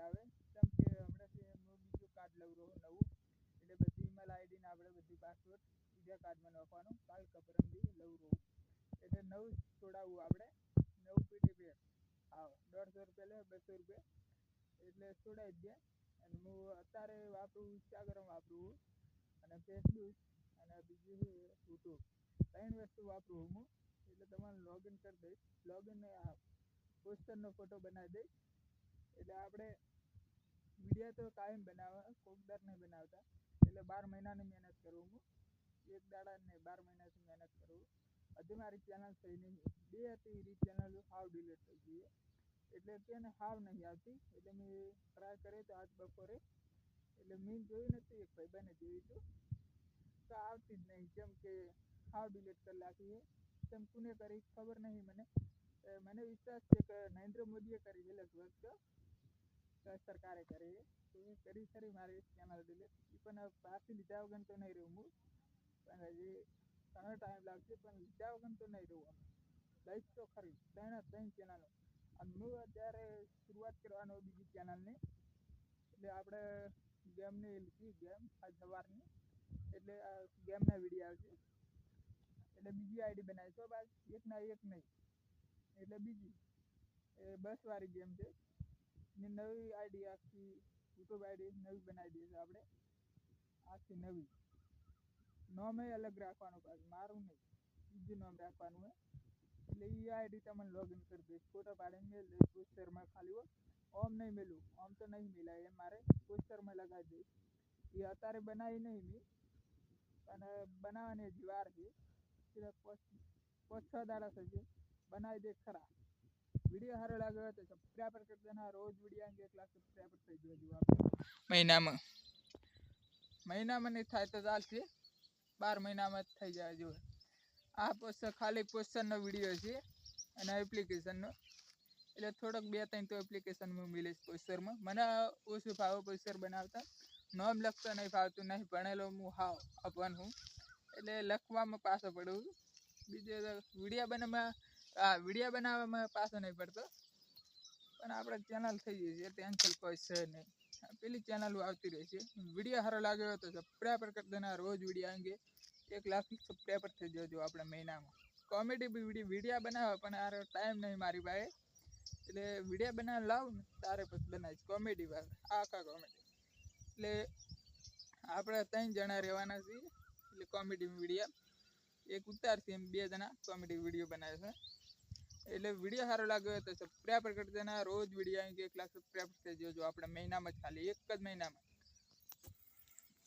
આવે કેમ કે હમણાંથી હું બીજું કાર્ડ લઉં રહું નવું એટલે બધી ઈમેલ આઈડી ને આપણે બધી પાસવર્ડ બીજા કાર્ડમાં નાખવાનું કાલ કપરમથી લઉં રહું એટલે નવું છોડાવવું આપણે નવું પીટી પેર હા 150 રૂપિયા લે 200 રૂપિયા એટલે છોડાવી દે અને હું અત્યારે વાપરું ઇન્સ્ટાગ્રામ વાપરું અને ફેસબુક અને બીજું યુટ્યુબ 3 વસ્તુ વાપરું હું એટલે તમારે લોગિન કરી દઈશ લોગિન પોસ્ટરનો ફોટો બનાવી દઈશ એટલે આપણે વિડીયો તો કાયમ બનાવવા કોકદાર નહીં બનાવતા એટલે 12 મહિનાની મહેનત કરું હું એક દાડા ને 12 મહિનાથી મહેનત કરું હજી મારી ચેનલ થઈ નહીં 2 હતી એરી ચેનલ હાવ ડિલીટ થઈ ગઈ એટલે તેને હાવ નહીં આવતી એટલે મેં ટ્રાય કર્યો તો આજ બપોરે એટલે મેં જોયું નથી એક ભાઈબંધને જોયું હતું તો આવતી જ નહીં કેમ કે હાવ ડિલીટ કરી નાખી કેમ કોને કરી ખબર નહીં મને વિશ્વાસ છે કે નરેન્દ્ર મોદીએ કરી છે લગભગ તો સરકારે કરી તો એ કરી ખરી મારી ચેનલ ડિલીટ એ પણ બહારથી લીધા વગર તો નહીં રહું હું પણ હજી ઘણો ટાઈમ લાગશે પણ લીધા વગર તો નહીં રહું લઈશ તો ખરી 3 ચેનલો અને હું અત્યારે શરૂઆત કરવાનો બીજી ચેનલની એટલે આપણે ગેમની લીધી ગેમ આજ સવારની એટલે આ ગેમના વિડીયો આવશે એટલે બીજી આઈડી બનાવીશું બાદ એક નહીં એટલે બીજી એ 10 વાળી ગેમ છે ને નવી આઈડી આખી યુટ્યુબ આઈડી નવી બનાવી દઈશું આપણે આખી નવી નામ અલગ રાખવાનું પાછું મારું નહીં બીજું નામ રાખવાનું હોય એટલે એ આઈડી તમને લોગિન કરી દઈશ ફોટો પાડીને મેળ દઈશ પોસ્ટરમાં ખાલી હોય ઓમ નહીં મેલું ઓમ તો નહીં મિલાય એમ મારે પોસ્ટરમાં લગાવી દઈશ એ અત્યારે બનાવી નહીં મેં અને બનાવવાની હજી વાર છે સિર્ફ 5-6 દાડા થશે બનાવી દે ખરા વિડીયો સારો લાગ્યો હોય તો સબસ્ક્રાઈબર કરી દેના રોજ વિડીયો અંગે 1 લાખ સબસ્ક્રાઈબર થઈ જજો આપણે મહિનામાં નહીં થાય તો ચાલશે 12 મહિનામાં જ થઈ જાય જો આ પોસ્ટર ખાલી પોસ્ટરનો વિડીયો છે અને એપ્લિકેશનનો એટલે થોડોક 2-3 તો એપ્લિકેશનમાં મળે છે પોસ્ટરમાં મને ઓછું ભાવે પોસ્ટર બનાવતા નામ લખતા નહીં ફાવતું નહીં ભણેલો હું હાવ અભણ હું એટલે લખવામાં પાછો પડું બીજું વિડીયો બનાવવામાં પાછો નહીં પડતો પણ આપણે ચેનલ થઈ જઈ છે ટેન્શન કોઈ છે નહીં પેલી ચેનલ આવતી રહેશે વિડીયો સારો લાગ્યો હોય તો સબસ્ક્રાઈબર કરી દેના રોજ વિડીયો અંગે 1 લાખ સબસ્ક્રાઈબર થઈ જજો આપણે મહિનામાં કોમેડી વિડીયો બનાવે પણ યાર ટાઈમ નહીં મારી પાસે એટલે વિડીયો બનાવવા લાવ ને તારે પછી બનાવીશ કોમેડી આખા કોમેડી એટલે આપણે 3 જણા રહેવાના છીએ એટલે કોમેડી વિડીયો એક ઉતારથી એમ 2 જણા કોમેડી વિડીયો બનાવે છે એટલે વિડીયો સારો લાગ્યો હોય તો સબસ્ક્રાઈબર કરી દેના રોજ વિડીયો અંગે 1 લાખ સબસ્ક્રાઈબર થઈ જજો આપણે મહિનામાં જ ખાલી એક જ મહિનામાં